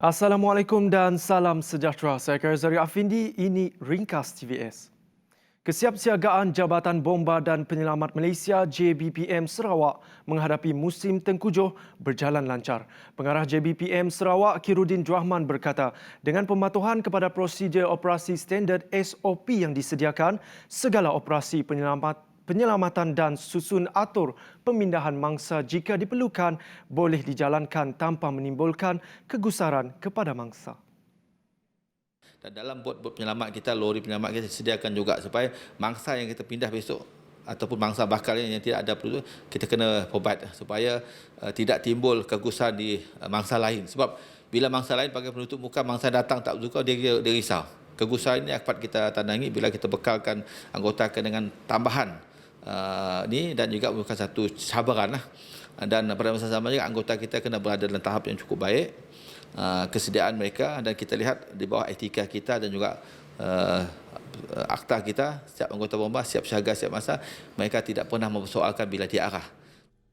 Assalamualaikum dan salam sejahtera. Saya Karizari Afindi, ini Ringkas TVS. Kesiapsiagaan Jabatan Bomba dan Penyelamat Malaysia JBPM Sarawak menghadapi musim tengkujuh berjalan lancar. Pengarah JBPM Sarawak Khairuddin Rahman berkata, dengan pematuhan kepada prosedur operasi standard SOP yang disediakan, segala operasi penyelamatan dan susun atur pemindahan mangsa jika diperlukan boleh dijalankan tanpa menimbulkan kegusaran kepada mangsa. Dan dalam bot-bot penyelamat kita, lori penyelamat kita sediakan juga supaya mangsa yang kita pindah besok ataupun mangsa bakal yang tidak ada perlu kita kena ubat supaya tidak timbul kegusaran di mangsa lain. Sebab bila mangsa lain pakai penutup muka, mangsa datang tak suka, dia risau. Kegusaran ini dapat kita tandangi bila kita bekalkan anggota dengan tambahan ni dan juga bukan satu cabaran lah. Dan pada masa sama juga anggota kita kena berada dalam tahap yang cukup baik, kesediaan mereka, dan kita lihat di bawah etika kita dan juga akta kita, setiap anggota bomba siap siaga siap masa, mereka tidak pernah mempersoalkan bila diarah.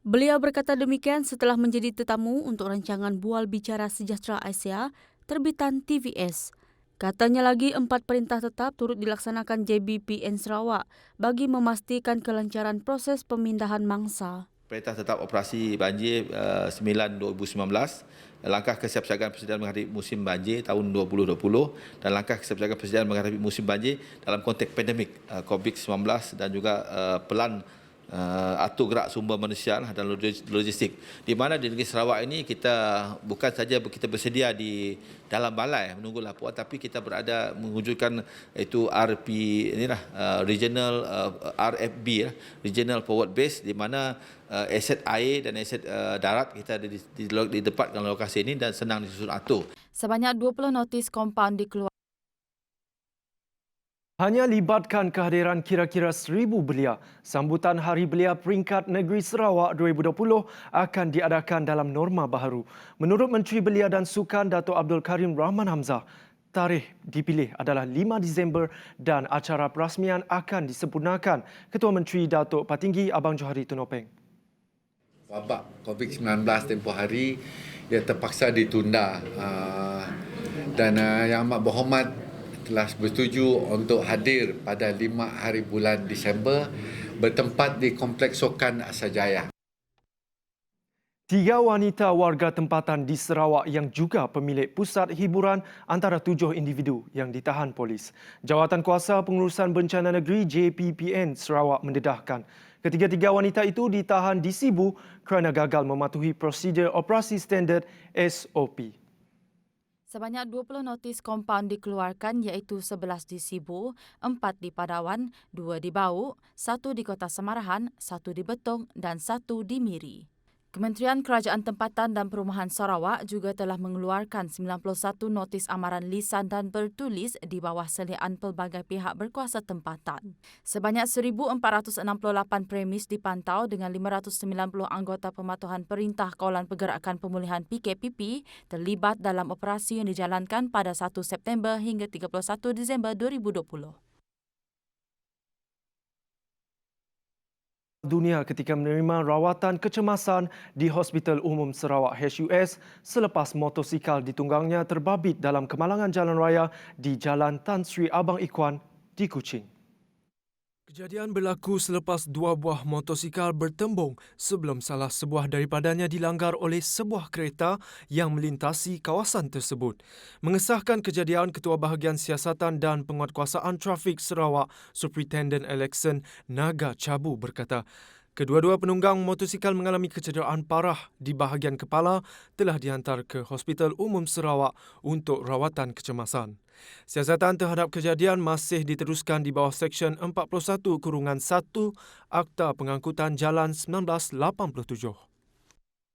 Beliau berkata demikian setelah menjadi tetamu untuk rancangan Bual Bicara Sejahtera Asia terbitan TVS. Katanya lagi 4 perintah tetap turut dilaksanakan JBPM Sarawak bagi memastikan kelancaran proses pemindahan mangsa. Perintah tetap operasi banjir 9/2019, langkah kesiapsiagaan persediaan menghadapi musim banjir tahun 2020 dan langkah kesiapsiagaan persediaan menghadapi musim banjir dalam konteks pandemik COVID-19 dan juga pelan atur gerak sumber manusia dan logistik. Di mana di negeri Sarawak ini kita bukan saja kita bersedia di dalam balai menunggu laporan, tapi kita berada mewujudkan itu RP inilah regional RFB regional forward base, di mana aset air dan aset darat kita ada di tempatkan lokasi ini dan senang disusun atur. Sebanyak 20 notis kompaun dikeluarkan. Hanya libatkan kehadiran kira-kira 1,000 belia, sambutan Hari Belia Peringkat Negeri Sarawak 2020 akan diadakan dalam norma baharu. Menurut Menteri Belia dan Sukan Datuk Abdul Karim Rahman Hamzah, tarikh dipilih adalah 5 Disember dan acara perasmian akan disempurnakan. Ketua Menteri Datuk Patinggi Abang Johari Tunopeng. Wabak COVID-19 tempoh hari ia terpaksa ditunda dan Yang Amat Berhormat telah bersetuju untuk hadir pada 5 hari bulan Disember bertempat di Kompleks Sokan Asajaya. 3 wanita warga tempatan di Sarawak yang juga pemilik pusat hiburan antara 7 individu yang ditahan polis. Jawatan Kuasa Pengurusan Bencana Negeri JPPN Sarawak mendedahkan ketiga-tiga wanita itu ditahan di Sibu kerana gagal mematuhi prosedur operasi standard SOP. Sebanyak 20 notis kompaun dikeluarkan iaitu 11 di Sibu, 4 di Padawan, 2 di Bau, 1 di Kota Semarahan, 1 di Betong dan 1 di Miri. Kementerian Kerajaan Tempatan dan Perumahan Sarawak juga telah mengeluarkan 91 notis amaran lisan dan bertulis di bawah seliaan pelbagai pihak berkuasa tempatan. Sebanyak 1,468 premis dipantau dengan 590 anggota pematuhan Perintah Kawalan Pergerakan Pemulihan PKPP terlibat dalam operasi yang dijalankan pada 1 September hingga 31 Disember 2020. Dunia ketika menerima rawatan kecemasan di Hospital Umum Sarawak HUS selepas motosikal ditunggangnya terbabit dalam kemalangan jalan raya di Jalan Tan Sri Abang Ikhwan di Kuching. Kejadian berlaku selepas 2 buah motosikal bertembung sebelum salah sebuah daripadanya dilanggar oleh sebuah kereta yang melintasi kawasan tersebut. Mengesahkan kejadian, Ketua Bahagian Siasatan dan Penguatkuasaan Trafik Sarawak, Superintendent Alexon Naga Cabu berkata, kedua-dua penunggang motosikal mengalami kecederaan parah di bahagian kepala telah dihantar ke Hospital Umum Sarawak untuk rawatan kecemasan. Siasatan terhadap kejadian masih diteruskan di bawah Seksyen 41-1 Akta Pengangkutan Jalan 1987.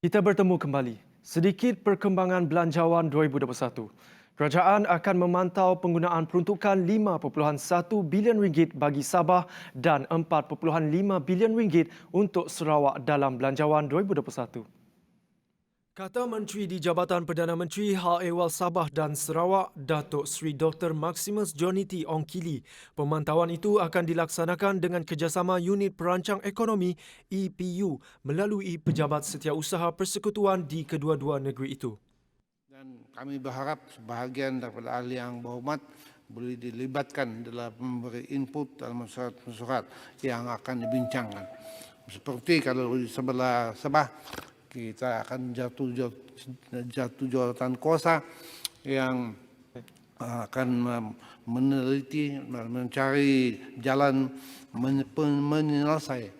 Kita bertemu kembali. Sedikit perkembangan belanjawan 2021. Kerajaan akan memantau penggunaan peruntukan RM5.1 bilion bagi Sabah dan RM4.5 bilion untuk Sarawak dalam belanjawan 2021. Kata Menteri di Jabatan Perdana Menteri Hal Ehwal Sabah dan Sarawak, Datuk Seri Dr. Maximus Jonity Ongkili, pemantauan itu akan dilaksanakan dengan kerjasama Unit Perancang Ekonomi EPU melalui Pejabat Setiausaha Persekutuan di kedua-dua negeri itu. Dan kami berharap sebahagian daripada ahli yang berhormat boleh dilibatkan dalam memberi input dalam mesyuarat yang akan dibincangkan. Seperti kalau di sebelah Sabah, kita akan jatuh jawatan kuasa yang akan meneliti, mencari jalan menyelesai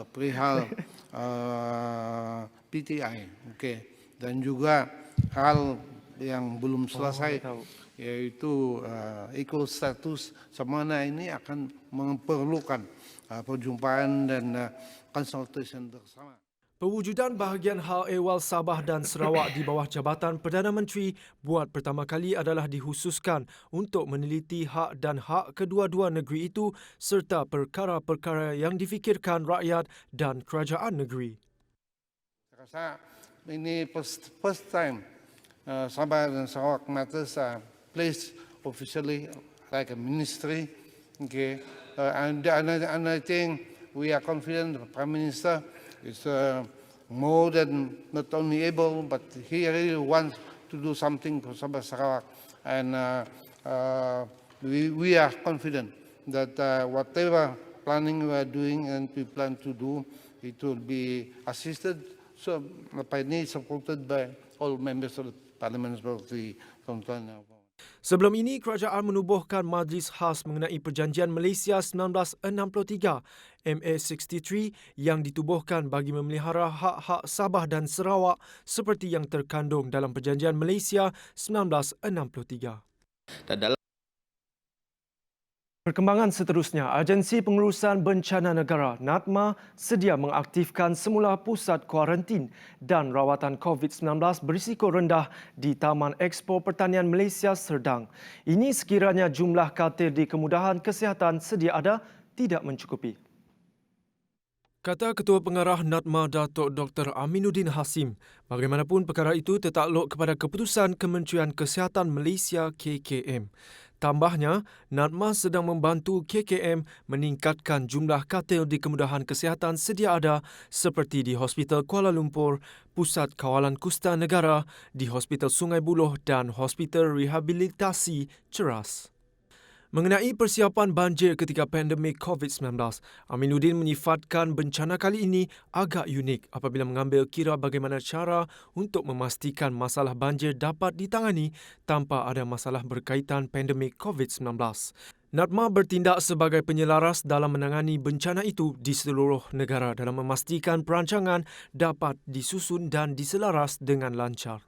perihal PTI. Dan juga hal yang belum selesai, yaitu equal status, semana ini akan memerlukan perjumpaan dan consultation bersama. Pewujudan bahagian hal ehwal Sabah dan Sarawak di bawah Jabatan Perdana Menteri buat pertama kali adalah dikhususkan untuk meneliti hak dan hak kedua-dua negeri itu serta perkara-perkara yang difikirkan rakyat dan kerajaan negeri. Saya rasa ini first time Sabah dan Sarawak matters are placed officially like a ministry. And I think we are confident the Prime Minister is more than not only able, but he really wants to do something for Sabah Sarawak. And we are confident that whatever planning we are doing and we plan to do, it will be assisted, supported by all members of the Parliament seperti tuan-tuan. Sebelum ini, kerajaan menubuhkan Majlis Khas mengenai Perjanjian Malaysia 1963 MA63 yang ditubuhkan bagi memelihara hak-hak Sabah dan Sarawak seperti yang terkandung dalam Perjanjian Malaysia 1963. Dan dalam Perkembangan seterusnya, Agensi Pengurusan Bencana Negara (NADMA) sedia mengaktifkan semula pusat kuarantin dan rawatan COVID-19 berisiko rendah di Taman Expo Pertanian Malaysia Serdang. Ini sekiranya jumlah katil di kemudahan kesihatan sedia ada tidak mencukupi. Kata Ketua Pengarah NADMA Datuk Dr. Aminuddin Hasim, bagaimanapun perkara itu tertakluk kepada keputusan Kementerian Kesihatan Malaysia KKM. Tambahnya, NADMA sedang membantu KKM meningkatkan jumlah katil di kemudahan kesihatan sedia ada seperti di Hospital Kuala Lumpur, Pusat Kawalan Kusta Negara, di Hospital Sungai Buloh dan Hospital Rehabilitasi Ceras. Mengenai persiapan banjir ketika pandemik COVID-19, Aminuddin menyifatkan bencana kali ini agak unik apabila mengambil kira bagaimana cara untuk memastikan masalah banjir dapat ditangani tanpa ada masalah berkaitan pandemik COVID-19. NADMA bertindak sebagai penyelaras dalam menangani bencana itu di seluruh negara dalam memastikan perancangan dapat disusun dan diselaras dengan lancar.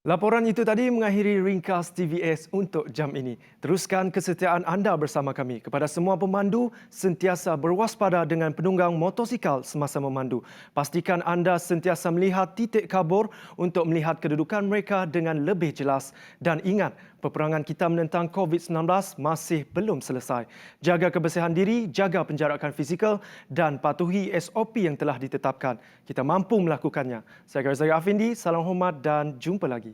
Laporan itu tadi mengakhiri ringkas TVS untuk jam ini. Teruskan kesetiaan anda bersama kami. Kepada semua pemandu, sentiasa berwaspada dengan penunggang motosikal semasa memandu. Pastikan anda sentiasa melihat titik kabur untuk melihat kedudukan mereka dengan lebih jelas. Dan ingat, peperangan kita menentang COVID-19 masih belum selesai. Jaga kebersihan diri, jaga penjarakan fizikal dan patuhi SOP yang telah ditetapkan. Kita mampu melakukannya. Saya Garzaya Afindi, salam hormat dan jumpa lagi.